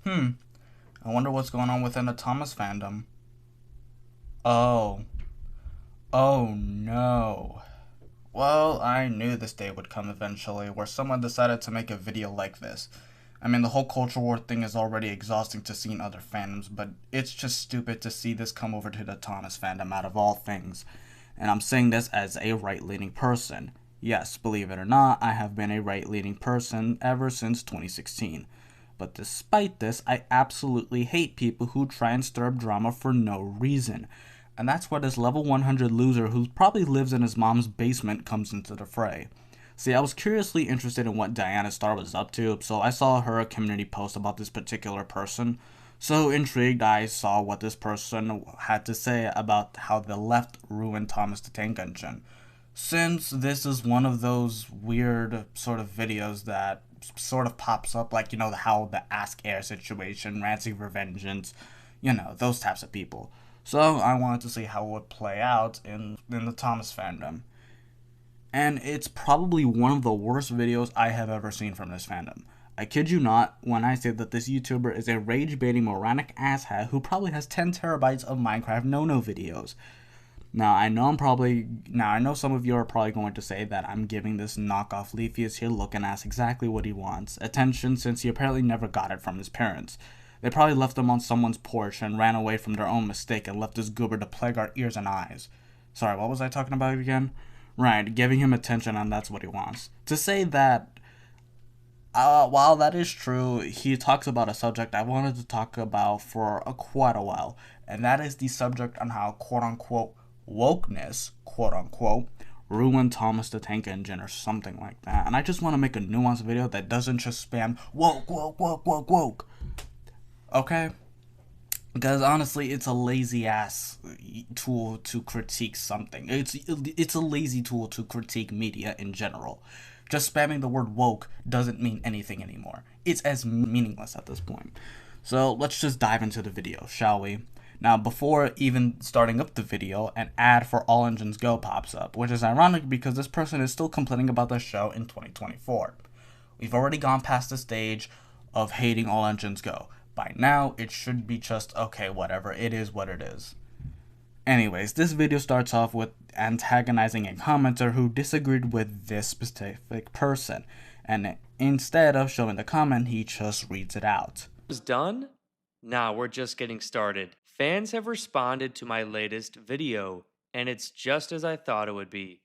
Hmm, I wonder what's going on within the Thomas fandom. Oh. Oh no. Well, I knew this day would come eventually where someone decided to make a video like this. I mean, the whole culture war thing is already exhausting to see in other fandoms, but it's just stupid to see this come over to the Thomas fandom out of all things. And I'm saying this as a right-leaning person. Yes, believe it or not, I have been a right-leaning person ever since 2016. But despite this, I absolutely hate people who try and stir up drama for no reason. And that's where this level 100 loser who probably lives in his mom's basement comes into the fray. See, I was curiously interested in what Diana Starr was up to, so I saw her community post about this particular person. So intrigued, I saw what this person had to say about how the left ruined Thomas the Tank Engine. Since this is one of those weird sort of videos that sort of pops up, like, how the Ask Air situation, Ranting for Vengeance, those types of people. So I wanted to see how it would play out in the Thomas fandom. And it's probably one of the worst videos I have ever seen from this fandom. I kid you not when I say that this YouTuber is a rage-baiting moronic asshat who probably has 10 terabytes of Minecraft no-no videos. Now I know some of you are probably going to say that I'm giving this knockoff Leafius here looking ass exactly what he wants, attention, since he apparently never got it from his parents. They probably left him on someone's porch and ran away from their own mistake and left this goober to plague our ears and eyes. Sorry, what was I talking about again? Right, giving him attention and that's what he wants. To say that, while that is true, he talks about a subject I wanted to talk about for quite a while, and that is the subject on how quote-unquote wokeness, quote-unquote, ruined Thomas the Tank Engine or something like that. And I just want to make a nuanced video that doesn't just spam woke, woke, woke, woke, woke. Okay? Because honestly, it's a lazy ass tool to critique something. It's a lazy tool to critique media in general. Just spamming the word woke doesn't mean anything anymore. It's as meaningless at this point. So let's just dive into the video, shall we? Now, before even starting up the video, an ad for All Engines Go pops up, which is ironic because this person is still complaining about the show in 2024. We've already gone past the stage of hating All Engines Go. By now, it should be just, okay, whatever, it is what it is. Anyways, this video starts off with antagonizing a commenter who disagreed with this specific person, and instead of showing the comment, he just reads it out. Was done? Nah, we're just getting started. Fans have responded to my latest video, and it's just as I thought it would be.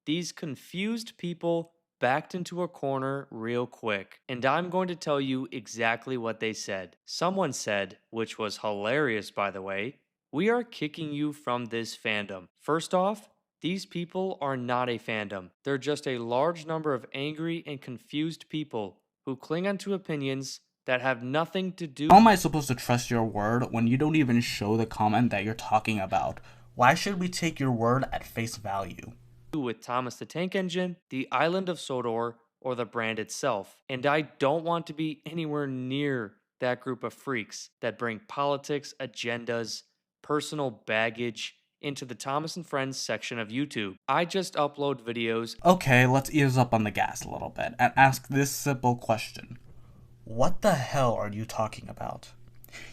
These confused people backed into a corner real quick, and I'm going to tell you exactly what they said. Someone said, which was hilarious by the way, "We are kicking you from this fandom." First off, these people are not a fandom. They're just a large number of angry and confused people who cling onto opinions that have nothing to do. How am I supposed to trust your word when you don't even show the comment that you're talking about? Why should we take your word at face value? With Thomas the Tank Engine, the island of Sodor, or the brand itself. And I don't want to be anywhere near that group of freaks that bring politics, agendas, personal baggage into the Thomas and Friends section of YouTube. I just upload videos. Okay, let's ease up on the gas a little bit and ask this simple question. What the hell are you talking about?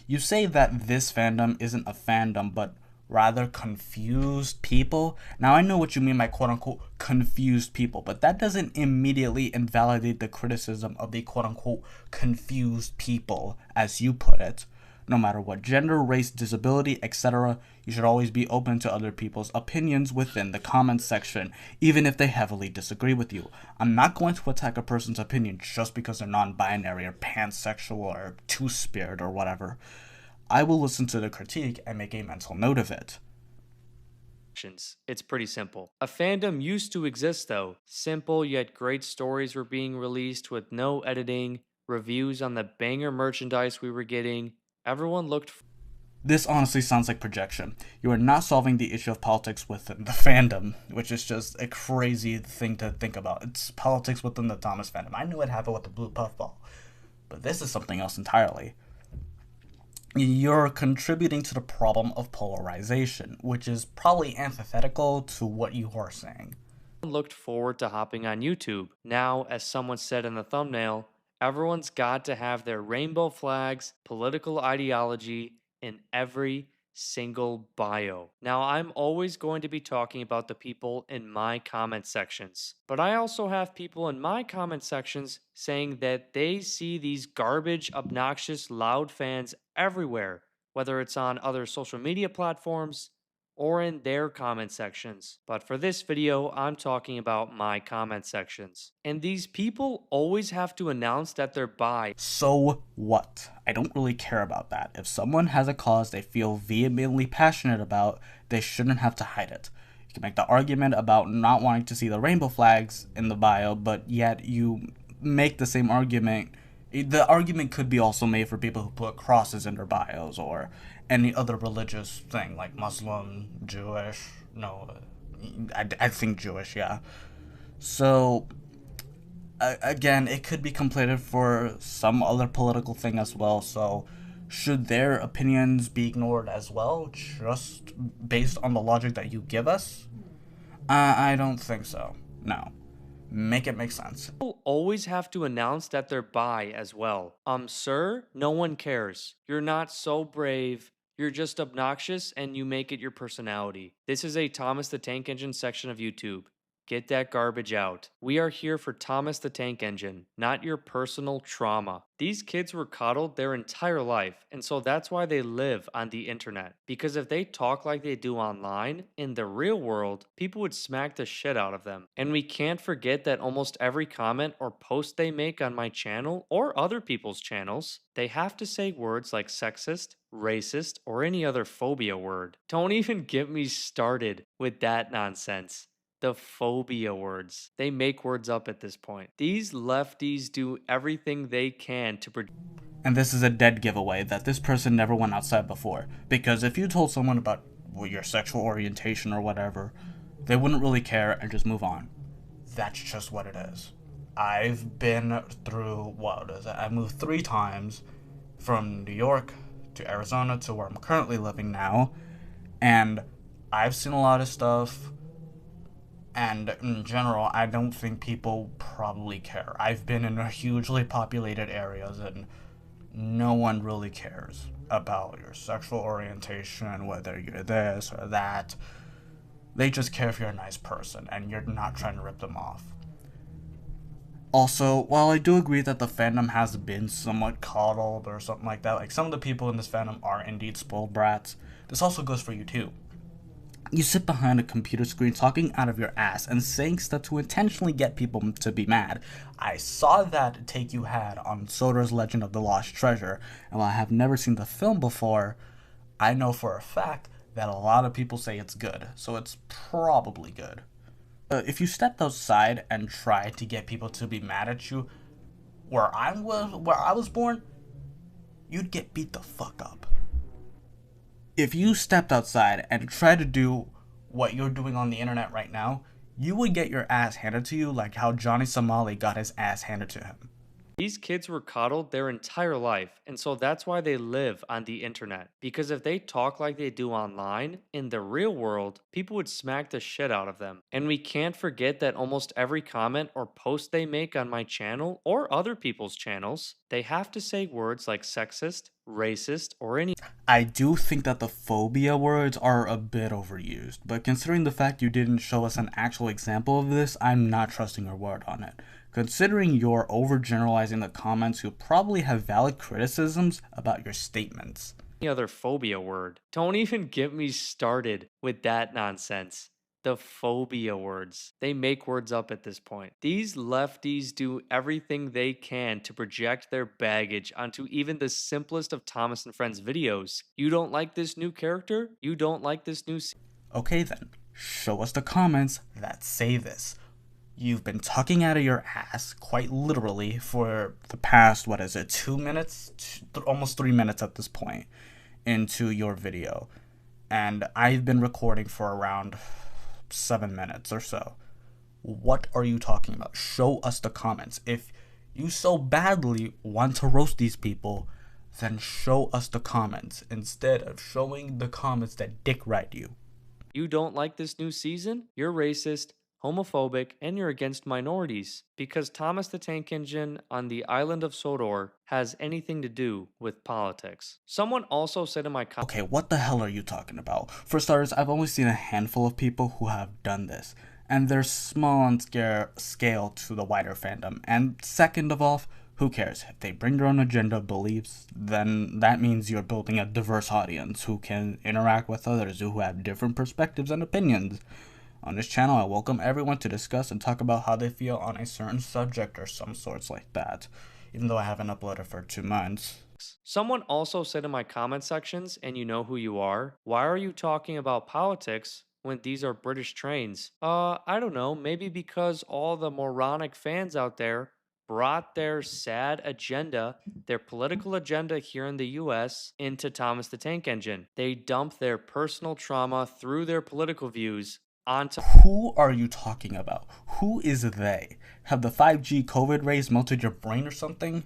You say that this fandom isn't a fandom, but rather confused people. Now, I know what you mean by quote-unquote confused people, but that doesn't immediately invalidate the criticism of the quote-unquote confused people, as you put it. No matter what gender, race, disability, etc., you should always be open to other people's opinions within the comments section, even if they heavily disagree with you. I'm not going to attack a person's opinion just because they're non-binary or pansexual or two-spirit or whatever. I will listen to the critique and make a mental note of it. It's pretty simple. A fandom used to exist though. Simple yet great stories were being released with no editing, reviews on the banger merchandise we were getting. Everyone looked. This honestly sounds like projection. You are not solving the issue of politics within the fandom, which is just a crazy thing to think about. It's politics within the Thomas fandom. I knew it happened with the blue puffball, but this is something else entirely. You're contributing to the problem of polarization, which is probably antithetical to what you are saying. Looked forward to hopping on YouTube. Now, as someone said in the thumbnail, Everyone's got to have their rainbow flags, political ideology in every single bio. Now, I'm always going to be talking about the people in my comment sections, but I also have people in my comment sections saying that they see these garbage, obnoxious, loud fans everywhere, whether it's on other social media platforms or in their comment sections. But for this video, I'm talking about my comment sections. And these people always have to announce that they're bi. So what? I don't really care about that. If someone has a cause they feel vehemently passionate about, they shouldn't have to hide it. You can make the argument about not wanting to see the rainbow flags in the bio, but yet you make the same argument. The argument could be also made for people who put crosses in their bios or any other religious thing like Muslim, Jewish. No, I think Jewish, yeah. So again, it could be completed for some other political thing as well. So, should their opinions be ignored as well, just based on the logic that you give us? I don't think so. No. Make it make sense. People always have to announce that they're bi as well. Sir, no one cares. You're not so brave. You're just obnoxious and you make it your personality. This is a Thomas the Tank Engine section of YouTube. Get that garbage out. We are here for Thomas the Tank Engine, not your personal trauma. These kids were coddled their entire life, and so that's why they live on the internet. Because if they talk like they do online, in the real world, people would smack the shit out of them. And we can't forget that almost every comment or post they make on my channel or other people's channels, they have to say words like sexist, racist, or any other phobia word. Don't even get me started with that nonsense. The phobia words. They make words up at this point. These lefties do everything they can to And this is a dead giveaway that this person never went outside before. Because if you told someone about your sexual orientation or whatever, they wouldn't really care and just move on. That's just what it is. I've been through, what is it? I moved 3 times from New York to Arizona to where I'm currently living now. And I've seen a lot of stuff. And in general, I don't think people probably care. I've been in hugely populated areas and no one really cares about your sexual orientation, whether you're this or that. They just care if you're a nice person and you're not trying to rip them off. Also, while I do agree that the fandom has been somewhat coddled or something like that, like some of the people in this fandom are indeed spoiled brats, this also goes for you too. You sit behind a computer screen talking out of your ass and saying stuff to intentionally get people to be mad. I saw that take you had on Sodor's Legend of the Lost Treasure, and while I have never seen the film before, I know for a fact that a lot of people say it's good, so it's probably good. If you stepped outside and tried to get people to be mad at you, where I was born, you'd get beat the fuck up. If you stepped outside and tried to do what you're doing on the internet right now, you would get your ass handed to you like how Johnny Somali got his ass handed to him. These kids were coddled their entire life, and so that's why they live on the internet. Because if they talk like they do online, in the real world, people would smack the shit out of them. And we can't forget that almost every comment or post they make on my channel or other people's channels, they have to say words like sexist, racist, or any. I do think that the phobia words are a bit overused, but considering the fact you didn't show us an actual example of this, I'm not trusting your word on it. Considering you're overgeneralizing the comments, you'll probably have valid criticisms about your statements. Any other phobia word. Don't even get me started with that nonsense. The phobia words. They make words up at this point. These lefties do everything they can to project their baggage onto even the simplest of Thomas and Friends videos. You don't like this new character? You don't like this new Okay then, show us the comments that say this. You've been talking out of your ass, quite literally, for the past, 2 minutes? Almost 3 minutes at this point into your video. And I've been recording for around 7 minutes or so. What are you talking about? Show us the comments. If you so badly want to roast these people, then show us the comments instead of showing the comments that dick ride you. You don't like this new season? You're racist, homophobic, and you're against minorities because Thomas the Tank Engine on the island of Sodor has anything to do with politics. Someone also said in my Okay, what the hell are you talking about? For starters, I've only seen a handful of people who have done this, and they're small on scale to the wider fandom. And second of all, who cares? If they bring their own agenda beliefs, then that means you're building a diverse audience who can interact with others who have different perspectives and opinions. On this channel, I welcome everyone to discuss and talk about how they feel on a certain subject or some sorts like that, even though I haven't uploaded for 2 months. Someone also said in my comment sections, and you know who you are, why are you talking about politics when these are British trains? I don't know, maybe because all the moronic fans out there brought their sad agenda, their political agenda here in the US, into Thomas the Tank Engine. They dump their personal trauma through their political views onto Who are you talking about? Who is they? Have the 5G COVID rays melted your brain or something?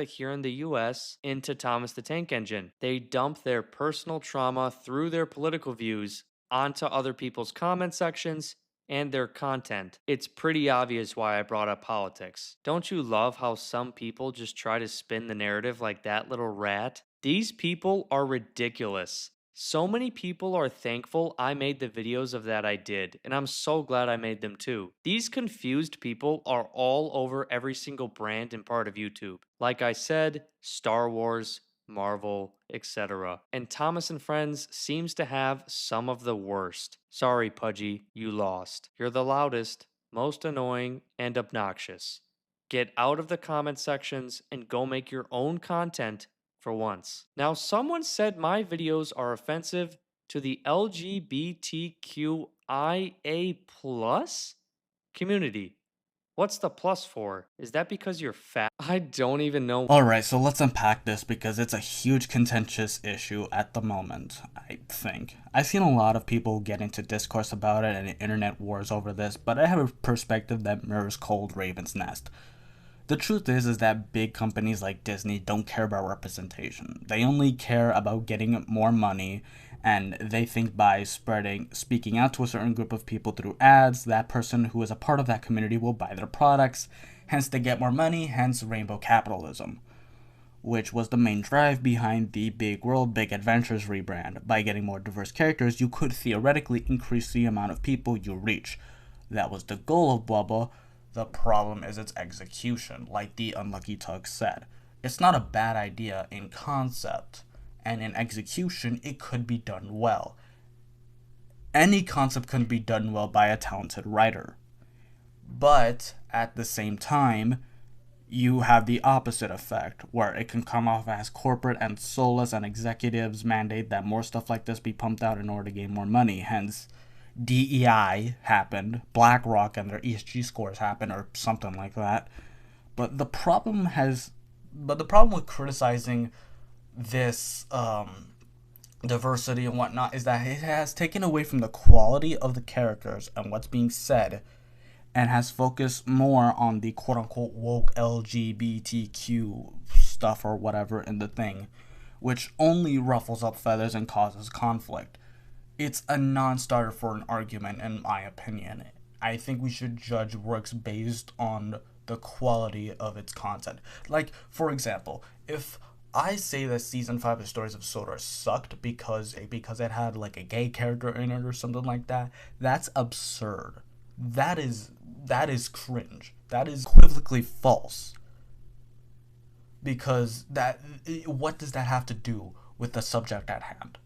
here in the US into Thomas the Tank Engine. They dump their personal trauma through their political views onto other people's comment sections and their content. It's pretty obvious why I brought up politics. Don't you love how some people just try to spin the narrative like that little rat? These people are ridiculous. So many people are thankful I made the videos of that I did, and I'm so glad I made them too. These confused people are all over every single brand and part of YouTube. Like I said, Star Wars, Marvel, etc. And Thomas and Friends seems to have some of the worst. Sorry, Pudgy, you lost. You're the loudest, most annoying, and obnoxious. Get out of the comment sections and go make your own content for once. Now, someone said my videos are offensive to the LGBTQIA plus community. What's the plus for? Is that because you're fat? I don't even know. Alright, so let's unpack this because it's a huge contentious issue at the moment, I think. I've seen a lot of people get into discourse about it and internet wars over this, but I have a perspective that mirrors Cold Raven's Nest. The truth is that big companies like Disney don't care about representation. They only care about getting more money, and they think by speaking out to a certain group of people through ads, that person who is a part of that community will buy their products, hence they get more money, hence rainbow capitalism, which was the main drive behind the Big World, Big Adventures rebrand. By getting more diverse characters, you could theoretically increase the amount of people you reach. That was the goal of Bubba. The problem is its execution, like the Unlucky Tug said. It's not a bad idea in concept, and in execution, it could be done well. Any concept can be done well by a talented writer. But, at the same time, you have the opposite effect, where it can come off as corporate and soulless, and executives mandate that more stuff like this be pumped out in order to gain more money, hence DEI happened, BlackRock and their ESG scores happened, or something like that. But the problem with criticizing this diversity and whatnot is that it has taken away from the quality of the characters and what's being said, and has focused more on the quote-unquote woke LGBTQ stuff or whatever in the thing, which only ruffles up feathers and causes conflict. It's a non-starter for an argument, in my opinion. I think we should judge works based on the quality of its content. Like, for example, if I say that season 5 of Stories of Sodor sucked because it had like a gay character in it or something like that, that's absurd. That is cringe. That is equivocally false. Because what does that have to do with the subject at hand?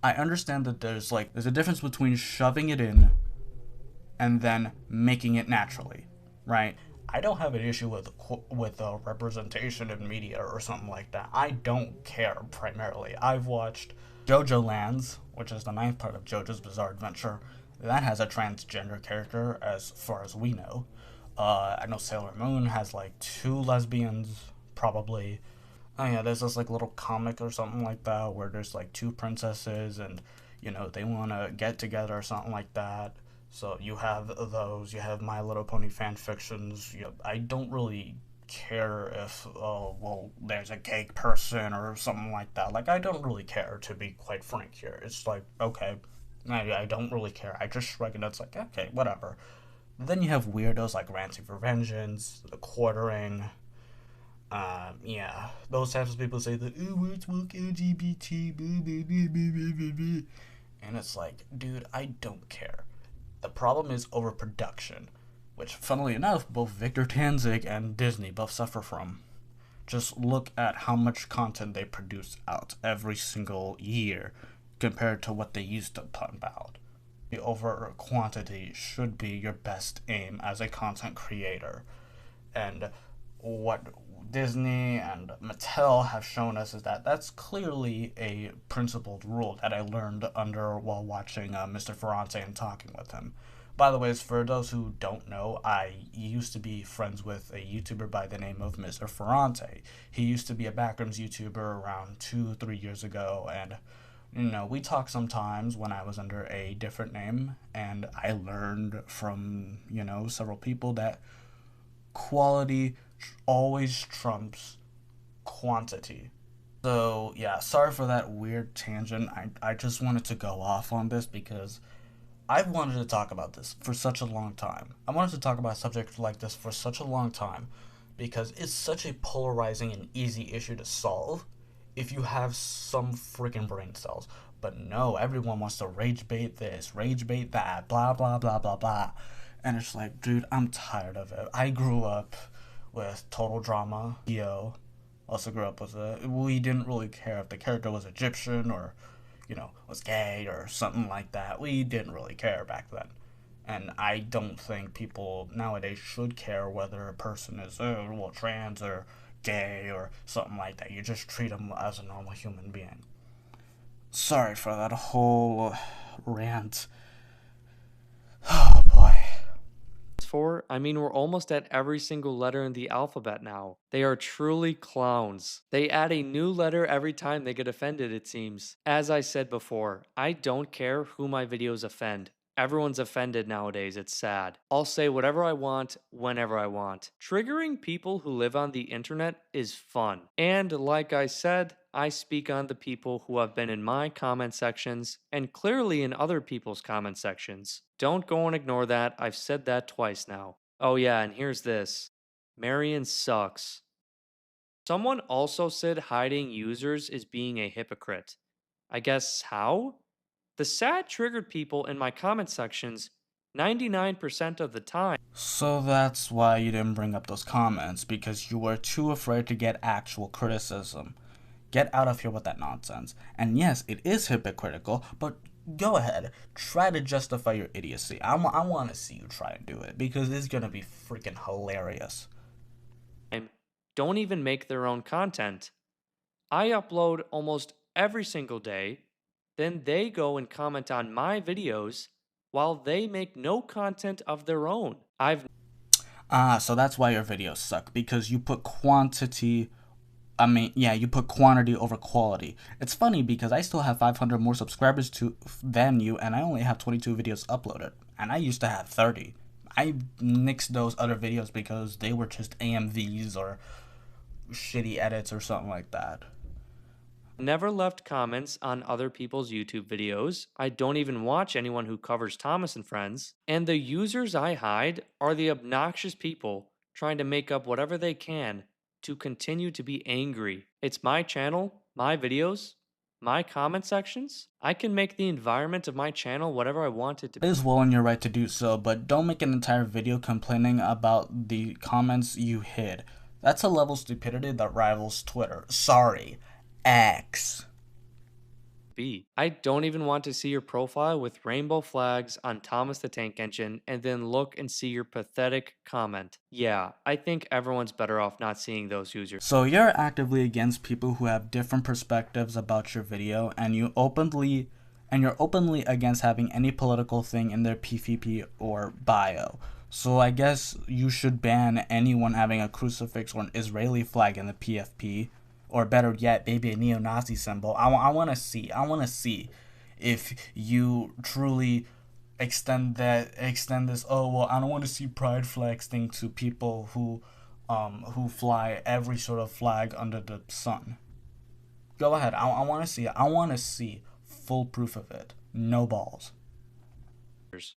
I understand that there's a difference between shoving it in and then making it naturally, right? I don't have an issue with representation in media or something like that. I don't care primarily. I've watched JoJo Lands, which is the 9th part of JoJo's Bizarre Adventure. That has a transgender character, as far as we know. I know Sailor Moon has like 2 lesbians, probably. Oh yeah, there's this like little comic or something like that where there's like 2 princesses and they want to get together or something like that. So you have those, you have My Little Pony fan fictions. I don't really care if there's a gay person or something like that. Like, I don't really care, to be quite frank here. It's like, okay, I don't really care. I just shrug and it's like, okay, whatever. Then you have weirdos like Ranting for Vengeance, the Quartering. Yeah, those types of people say that, oh, it's woke LGBT, blah, blah, blah, blah, blah, blah. And it's like, dude, I don't care. The problem is overproduction, which, funnily enough, both Victor Tanzig and Disney both suffer from. Just look at how much content they produce out every single year compared to what they used to pump out. The over quantity should be your best aim as a content creator. And what Disney and Mattel have shown us is that that's clearly a principled rule that I learned under while watching Mr. Ferrante and talking with him. By the way, for those who don't know, I used to be friends with a YouTuber by the name of Mr. Ferrante. He used to be a Backrooms YouTuber around 2-3 years ago, and we talk sometimes when I was under a different name, and I learned from, several people that quality always trumps quantity. So, yeah, sorry for that weird tangent. I just wanted to go off on this because I've wanted to talk about this for such a long time. I wanted to talk about a subject like this for such a long time because it's such a polarizing and easy issue to solve if you have some freaking brain cells. But no, everyone wants to rage bait this, rage bait that, blah, blah, blah, blah, blah. And it's like, dude, I'm tired of it. I grew up with total drama. Yo also grew up with it. We didn't really care if the character was Egyptian or, was gay or something like that. We didn't really care back then. And I don't think people nowadays should care whether a person is trans or gay or something like that. You just treat them as a normal human being. Sorry for that whole rant. Oh boy. For, I mean, we're almost at every single letter in the alphabet now. They are truly clowns. They add a new letter every time they get offended, it seems. As I said before, I don't care who my videos offend. Everyone's offended nowadays, it's sad. I'll say whatever I want, whenever I want. Triggering people who live on the internet is fun. And like I said, I speak on the people who have been in my comment sections and clearly in other people's comment sections. Don't go and ignore that, I've said that twice now. Oh yeah, and here's this. Marion sucks. Someone also said hiding users is being a hypocrite. I guess how? The sad triggered people in my comment sections 99% of the time. So that's why you didn't bring up those comments, because you were too afraid to get actual criticism. Get out of here with that nonsense. And yes, it is hypocritical, but go ahead. Try to justify your idiocy. I want to see you try and do it, because it's going to be freaking hilarious. Don't even make their own content. I upload almost every single day, then they go and comment on my videos while they make no content of their own. So that's why your videos suck, because you put quantity you put quantity over quality. It's funny because I still have 500 more subscribers than you, and I only have 22 videos uploaded. And I used to have 30. I nixed those other videos because they were just AMVs or shitty edits or something like that. Never left comments on other people's YouTube videos. I don't even watch anyone who covers Thomas and Friends. And the users I hide are the obnoxious people trying to make up whatever they can to continue to be angry. It's my channel, my videos, my comment sections. I can make the environment of my channel whatever I want it to be. It is well in your right to do so, but don't make an entire video complaining about the comments you hid. That's a level of stupidity that rivals Twitter. Sorry. X. I don't even want to see your profile with rainbow flags on Thomas the Tank Engine and then look and see your pathetic comment. Yeah, I think everyone's better off not seeing those users. So you're actively against people who have different perspectives about your video, and you're openly against having any political thing in their PvP or bio. So I guess you should ban anyone having a crucifix or an Israeli flag in the PFP. Or better yet, maybe a neo-Nazi symbol. I want to see if you truly extend this. Oh well, I don't want to see pride flags thing to people who fly every sort of flag under the sun. Go ahead. I want to see it. I want to see full proof of it. No balls.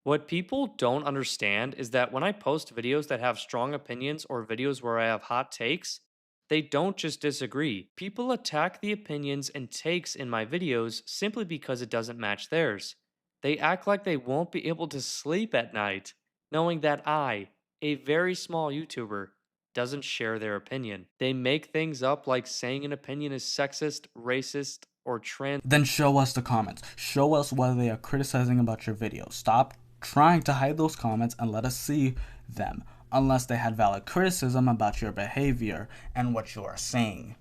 What people don't understand is that when I post videos that have strong opinions or videos where I have hot takes, they don't just disagree. People attack the opinions and takes in my videos simply because it doesn't match theirs. They act like they won't be able to sleep at night, knowing that I, a very small YouTuber, doesn't share their opinion. They make things up like saying an opinion is sexist, racist, or trans. Then show us the comments. Show us whether they are criticizing about your video. Stop trying to hide those comments and let us see them, unless they had valid criticism about your behavior and what you are saying.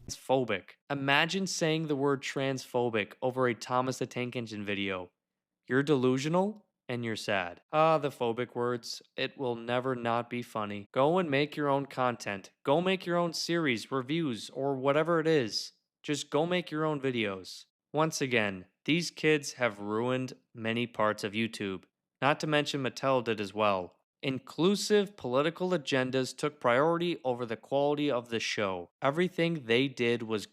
Transphobic. Imagine saying the word transphobic over a Thomas the Tank Engine video. You're delusional and you're sad. Ah, the phobic words. It will never not be funny. Go and make your own content. Go make your own series, reviews, or whatever it is. Just go make your own videos. Once again, these kids have ruined many parts of YouTube. Not to mention Mattel did as well. Inclusive political agendas took priority over the quality of the show. Everything they did was